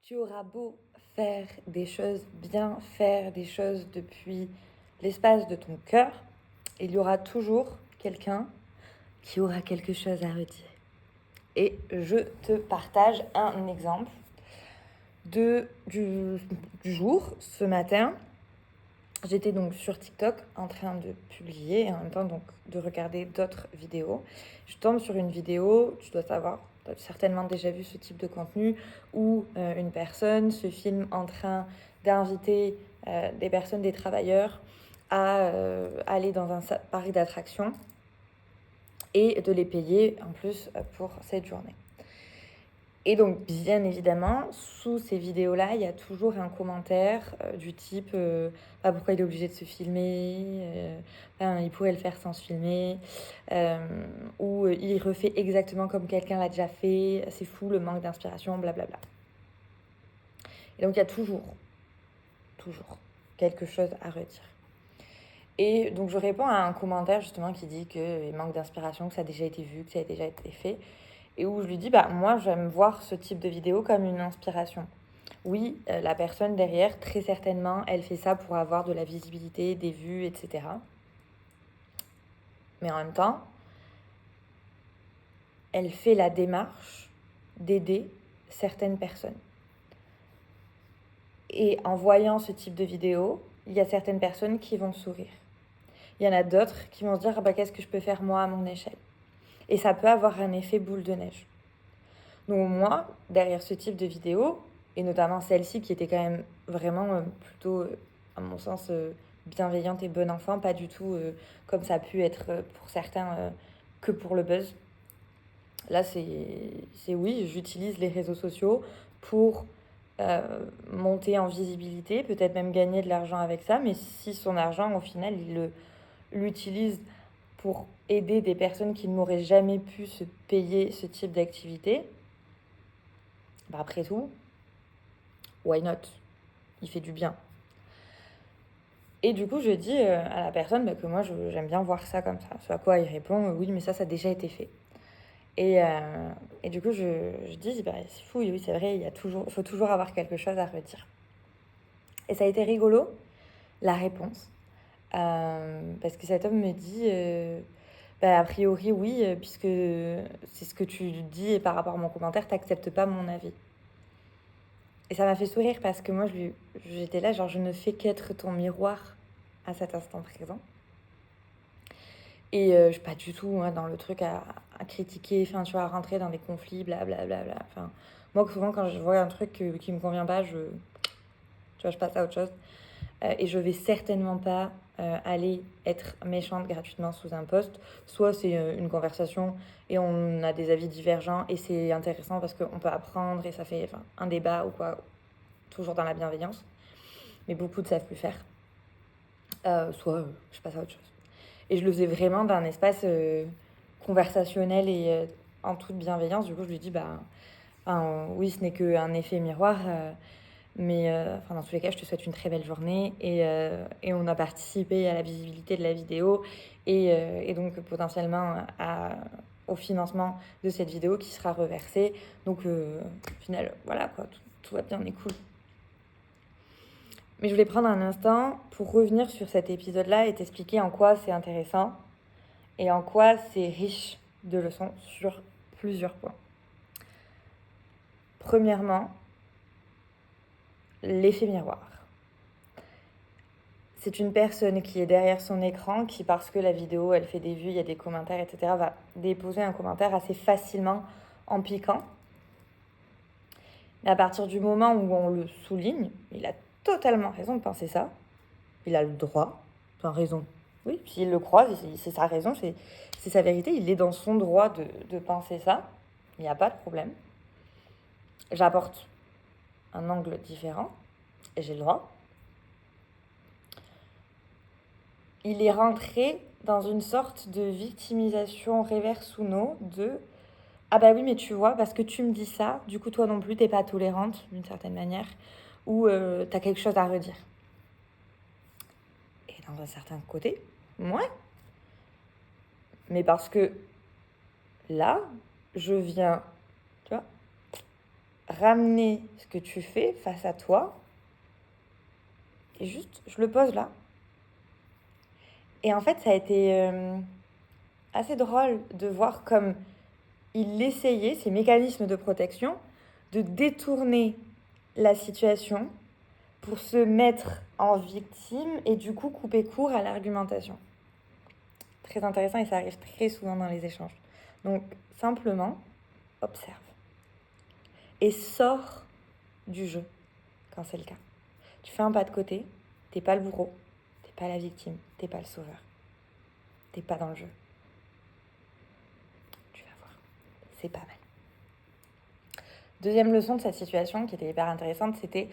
Tu auras beau faire des choses bien, faire des choses depuis l'espace de ton cœur, il y aura toujours quelqu'un qui aura quelque chose à redire. Et je te partage un exemple du jour, ce matin. J'étais donc sur TikTok en train de publier et en même temps donc de regarder d'autres vidéos. Je tombe sur une vidéo, tu dois savoir, tu as certainement déjà vu ce type de contenu, où une personne se filme en train d'inviter des personnes, des travailleurs, à aller dans un parc d'attractions et de les payer en plus pour cette journée. Et donc, bien évidemment, sous ces vidéos-là, il y a toujours un commentaire du type pourquoi il est obligé de se filmer, il pourrait le faire sans se filmer, ou il refait exactement comme quelqu'un l'a déjà fait, c'est fou le manque d'inspiration, blablabla. Et donc, il y a toujours quelque chose à redire. Et donc, je réponds à un commentaire justement qui dit qu'il manque d'inspiration, que ça a déjà été vu, que ça a déjà été fait. Et où je lui dis, moi, j'aime voir ce type de vidéo comme une inspiration. Oui, la personne derrière, très certainement, elle fait ça pour avoir de la visibilité, des vues, etc. Mais en même temps, elle fait la démarche d'aider certaines personnes. Et en voyant ce type de vidéo, il y a certaines personnes qui vont sourire. Il y en a d'autres qui vont se dire, qu'est-ce que je peux faire moi à mon échelle ? Et ça peut avoir un effet boule de neige. Donc moi, derrière ce type de vidéo, et notamment celle-ci qui était quand même vraiment plutôt, à mon sens, bienveillante et bon enfant, pas du tout comme ça a pu être pour certains que pour le buzz. Là, c'est oui, j'utilise les réseaux sociaux pour monter en visibilité, peut-être même gagner de l'argent avec ça, mais si son argent, au final, il l'utilise pour aider des personnes qui n'auraient jamais pu se payer ce type d'activité, après tout, why not ? Il fait du bien. Et du coup, je dis à la personne que moi, j'aime bien voir ça comme ça. Ce à quoi il répond, oui, mais ça a déjà été fait. Et du coup, je dis, c'est fou, oui, c'est vrai, il faut toujours avoir quelque chose à redire. Et ça a été rigolo, la réponse. Parce que cet homme me dit, a priori, oui, puisque c'est ce que tu dis et par rapport à mon commentaire, t'acceptes pas mon avis. Et ça m'a fait sourire parce que moi, j'étais là, genre, je ne fais qu'être ton miroir à cet instant présent. Et je suis pas du tout dans le truc à critiquer, tu vois, à rentrer dans des conflits, blablabla. Enfin, moi, souvent, quand je vois un truc qui me convient pas, je passe à autre chose. Et je vais certainement pas aller être méchante gratuitement sous un post. Soit c'est une conversation et on a des avis divergents et c'est intéressant parce qu'on peut apprendre et ça fait un débat ou quoi, toujours dans la bienveillance. Mais beaucoup ne savent plus faire. Soit je passe à autre chose. Et je le faisais vraiment d'un espace conversationnel et en toute bienveillance. Du coup, je lui dis, oui, ce n'est qu'un effet miroir. Mais dans tous les cas, je te souhaite une très belle journée. Et on a participé à la visibilité de la vidéo et donc potentiellement au financement de cette vidéo qui sera reversée. Donc au final, voilà quoi, tout va bien, on est cool. Mais je voulais prendre un instant pour revenir sur cet épisode-là et t'expliquer en quoi c'est intéressant et en quoi c'est riche de leçons sur plusieurs points. Premièrement, l'effet miroir. C'est une personne qui est derrière son écran qui, parce que la vidéo, elle fait des vues, il y a des commentaires, etc., va déposer un commentaire assez facilement en piquant. Mais à partir du moment où on le souligne, il a totalement raison de penser ça. Il a le droit, raison. Oui, s'il le croit, c'est sa raison, c'est sa vérité. Il est dans son droit de penser ça. Il n'y a pas de problème. J'apporte un angle différent et j'ai le droit. Il est rentré dans une sorte de victimisation reverse uno de « Ah oui, mais tu vois, parce que tu me dis ça, du coup, toi non plus, t'es pas tolérante, d'une certaine manière, ou t'as quelque chose à redire. » Et dans un certain côté, ouais. Mais parce que là, je viens, tu vois, ramener ce que tu fais face à toi et juste, je le pose là. Et en fait, ça a été assez drôle de voir comme il essayait, ces mécanismes de protection, de détourner la situation pour se mettre en victime et du coup couper court à l'argumentation. Très intéressant et ça arrive très souvent dans les échanges. Donc simplement, observe. Et sors du jeu quand c'est le cas. Tu fais un pas de côté, t'es pas le bourreau, t'es pas la victime, t'es pas le sauveur. T'es pas dans le jeu. Tu vas voir, c'est pas mal. Deuxième leçon de cette situation qui était hyper intéressante, c'était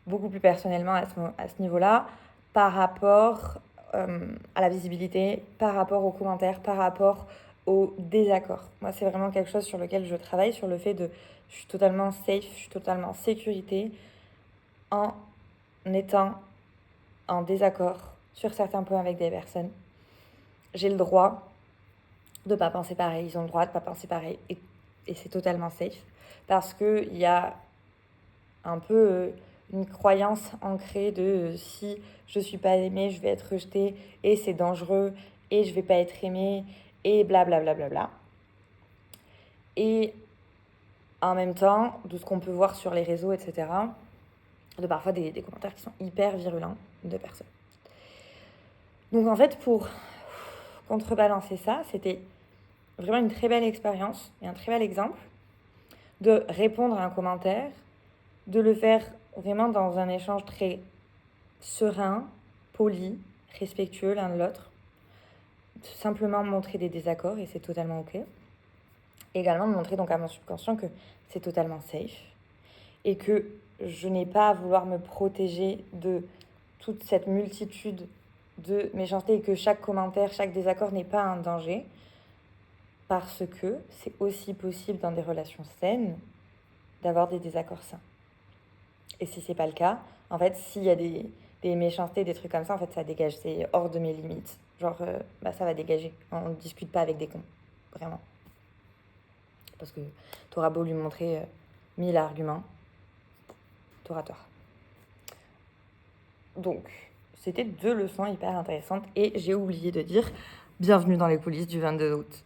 beaucoup plus personnellement à ce niveau-là, par rapport à la visibilité, par rapport aux commentaires, par rapport aux désaccords. Moi, c'est vraiment quelque chose sur lequel je travaille, sur le fait de je suis totalement safe, je suis totalement en sécurité en étant en désaccord sur certains points avec des personnes. J'ai le droit de ne pas penser pareil, ils ont le droit de ne pas penser pareil et c'est totalement safe parce qu'il y a un peu une croyance ancrée de si je ne suis pas aimée, je vais être rejetée et c'est dangereux et je ne vais pas être aimée et blablabla. Bla, bla, bla. Et en même temps, de ce qu'on peut voir sur les réseaux, etc., de parfois des commentaires qui sont hyper virulents de personnes. Donc en fait, pour contrebalancer ça, c'était vraiment une très belle expérience et un très bel exemple de répondre à un commentaire, de le faire vraiment dans un échange très serein, poli, respectueux l'un de l'autre, simplement montrer des désaccords et c'est totalement ok. Également de montrer donc à mon subconscient que c'est totalement safe et que je n'ai pas à vouloir me protéger de toute cette multitude de méchanceté et que chaque commentaire, chaque désaccord n'est pas un danger parce que c'est aussi possible dans des relations saines d'avoir des désaccords sains. Et si c'est pas le cas, en fait, s'il y a des méchancetés, des trucs comme ça, en fait, ça dégage, c'est hors de mes limites. Genre, ça va dégager. On ne discute pas avec des cons, vraiment. Parce que t'auras beau lui montrer 1000 arguments, t'auras tort. Donc, c'était 2 leçons hyper intéressantes et j'ai oublié de dire bienvenue dans les coulisses du 22 août.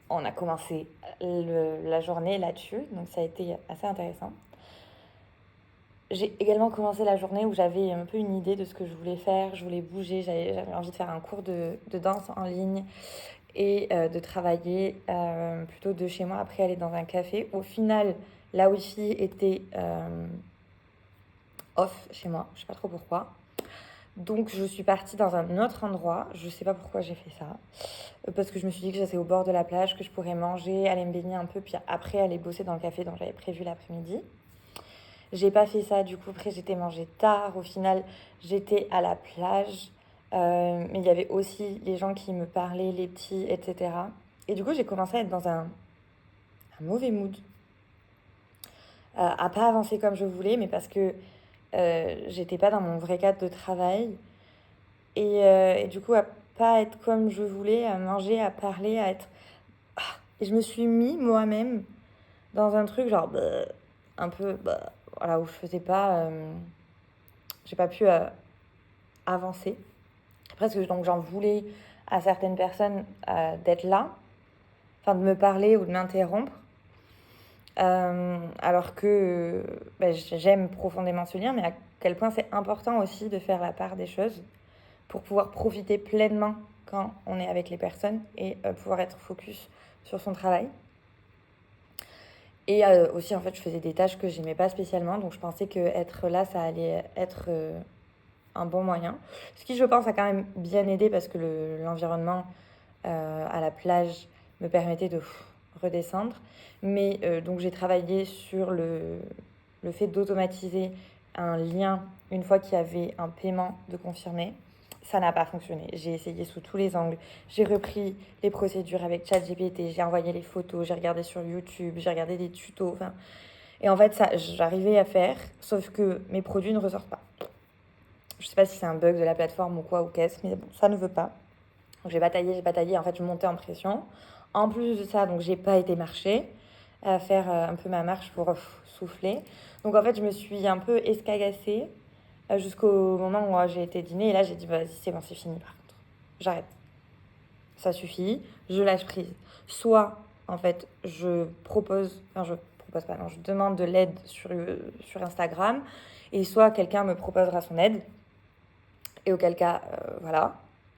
On a commencé la journée là-dessus, donc ça a été assez intéressant. J'ai également commencé la journée où j'avais un peu une idée de ce que je voulais faire. Je voulais bouger, j'avais envie de faire un cours de danse en ligne et de travailler plutôt de chez moi, après aller dans un café. Au final, la Wi-Fi était off chez moi, je sais pas trop pourquoi. Donc je suis partie dans un autre endroit, je sais pas pourquoi j'ai fait ça, parce que je me suis dit que j'étais au bord de la plage, que je pourrais manger, aller me baigner un peu, puis après aller bosser dans le café dont j'avais prévu l'après-midi. J'ai pas fait ça, du coup après j'étais mangé tard, au final j'étais à la plage, mais il y avait aussi les gens qui me parlaient, les petits, etc. Et du coup j'ai commencé à être dans un mauvais mood, à pas avancer comme je voulais, mais parce que j'étais pas dans mon vrai cadre de travail, et du coup à pas être comme je voulais, à manger, à parler, à être... Et je me suis mis moi-même dans un truc genre un peu voilà, où je faisais pas j'ai pas pu avancer presque, donc j'en voulais à certaines personnes d'être là, enfin de me parler ou de m'interrompre, alors que j'aime profondément ce lien, mais à quel point c'est important aussi de faire la part des choses pour pouvoir profiter pleinement quand on est avec les personnes et pouvoir être focus sur son travail. Et aussi, en fait, je faisais des tâches que j'aimais pas spécialement, donc je pensais qu'être là, ça allait être un bon moyen. Ce qui, je pense, a quand même bien aidé parce que l'environnement à la plage me permettait de redescendre. Mais donc, j'ai travaillé sur le fait d'automatiser un lien une fois qu'il y avait un paiement de confirmé. Ça n'a pas fonctionné. J'ai essayé sous tous les angles. J'ai repris les procédures avec ChatGPT, j'ai envoyé les photos, j'ai regardé sur YouTube, j'ai regardé des tutos. Enfin, et en fait, ça, j'arrivais à faire, sauf que mes produits ne ressortent pas. Je sais pas si c'est un bug de la plateforme ou quoi ou qu'est-ce, mais bon, ça ne veut pas. Donc j'ai bataillé. En fait, je montais en pression. En plus de ça, donc j'ai pas été marcher. à faire un peu ma marche pour souffler. Donc en fait, je me suis un peu escagassée jusqu'au moment où j'ai été dîner. Et là, j'ai dit, vas-y, c'est bon, c'est fini par contre. J'arrête. Ça suffit, je lâche prise. Soit, en fait, je demande de l'aide sur Instagram. Et soit quelqu'un me proposera son aide. Et auquel cas, voilà,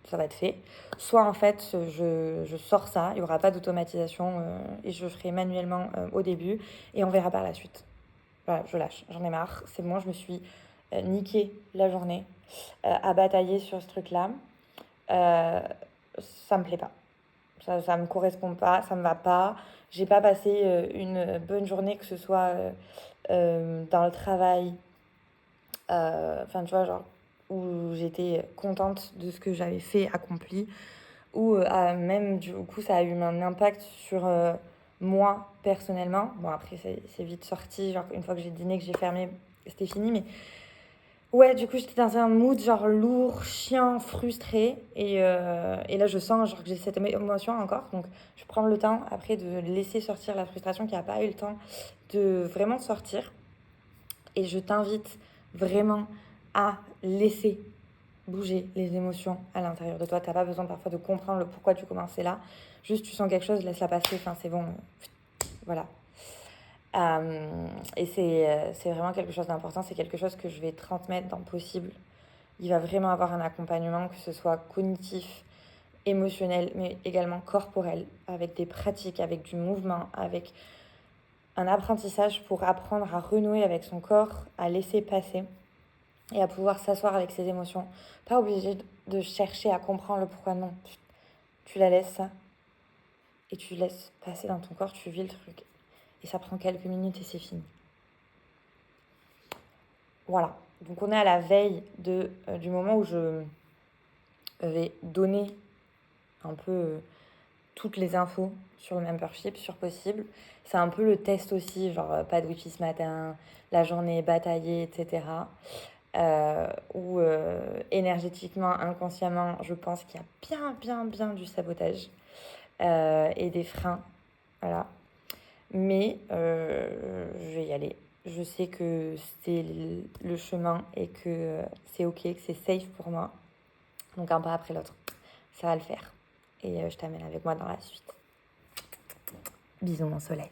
ça va être fait. Soit en fait, je sors ça, il n'y aura pas d'automatisation et je ferai manuellement au début et on verra par la suite. Voilà, je lâche, j'en ai marre, c'est bon, je me suis niqué la journée à batailler sur ce truc-là. Ça me plaît pas. Ça me correspond pas, ça me va pas. J'ai pas passé une bonne journée, que ce soit dans le travail, enfin, tu vois, genre, où j'étais contente de ce que j'avais fait, accompli, ou même, du coup, ça a eu un impact sur moi, personnellement. Bon, après, c'est vite sorti, genre, une fois que j'ai dîné, que j'ai fermé, c'était fini, mais ouais, du coup, j'étais dans un mood, genre, lourd, chiant, frustré, et là, je sens, genre, que j'ai cette émotion encore, donc je prends le temps, après, de laisser sortir la frustration qui n'a pas eu le temps de vraiment sortir, et je t'invite vraiment à laisser bouger les émotions à l'intérieur de toi. Tu n'as pas besoin parfois de comprendre le pourquoi tu commençais là. Juste, tu sens quelque chose, laisse-la passer. Enfin, c'est bon. Voilà. Et c'est vraiment quelque chose d'important. C'est quelque chose que je vais transmettre dans Possible. Il va vraiment avoir un accompagnement, que ce soit cognitif, émotionnel, mais également corporel, avec des pratiques, avec du mouvement, avec un apprentissage pour apprendre à renouer avec son corps, à laisser passer et à pouvoir s'asseoir avec ses émotions. Pas obligé de chercher à comprendre le pourquoi, non. Tu la laisses et tu laisses passer dans ton corps, tu vis le truc. Et ça prend quelques minutes et c'est fini. Voilà. Donc on est à la veille du moment où je vais donner un peu toutes les infos sur le membership, sur Possible. C'est un peu le test aussi, genre pas de wifi ce matin, la journée bataillée, etc. Où énergétiquement, inconsciemment, je pense qu'il y a bien du sabotage et des freins. Voilà. Mais je vais y aller. Je sais que c'est le chemin et que c'est ok, que c'est safe pour moi. Donc un pas après l'autre. Ça va le faire. Et je t'amène avec moi dans la suite. Bisous mon soleil.